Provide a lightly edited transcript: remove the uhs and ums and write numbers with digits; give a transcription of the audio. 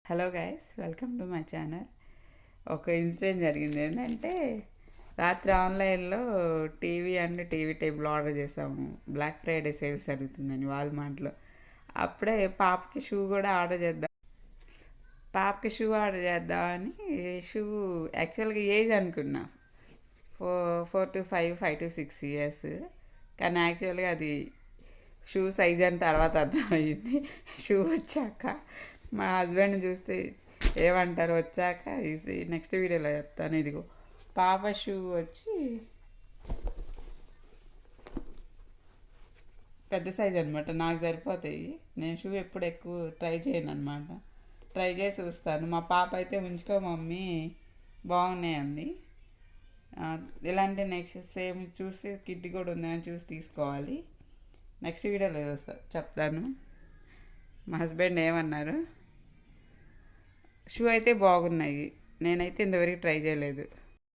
Hello guys, welcome to my channel. ఒక incident జరిగింది. ఏంటంటే రాత్రి ఆన్లైన్లో టీవీ టేబుల్ ఆర్డర్ చేసాము. బ్లాక్ ఫ్రైడే సేల్స్ జరుగుతుందని వాల్మార్ట్లో. అప్పుడే పాపకి షూ ఆర్డర్ చేద్దామని. షూ యాక్చువల్గా ఏజ్ అనుకున్నా, 4 to 5, 5 to 6 years. కానీ యాక్చువల్గా అది షూ సైజ్ అని తర్వాత అర్థమైంది. షూ వచ్చాక మా హస్బెండ్ చూస్తే ఏమంటారు వచ్చాక నెక్స్ట్ వీడియోలో చెప్తాను. ఇదిగో పాప షూ వచ్చి పెద్ద సైజ్ అనమాట, నాకు సరిపోతాయి. నేను షూ ఎప్పుడు ఎక్కువ ట్రై చేయను అనమాట. ట్రై చేసి చూస్తాను. మా పాప అయితే ఉంచుకో మమ్మీ బాగున్నాయి అంది. ఇలాంటి నెక్స్ట్ సేమ్ చూసి కిట్ కూడా ఉందని చూసి తీసుకోవాలి. నెక్స్ట్ వీడియోలో చెప్తాను. మా హస్బెండ్ ఏమన్నారు. షూ అయితే బాగున్నాయి, నేనైతే ఇంతవరకు ట్రై చేయలేదు.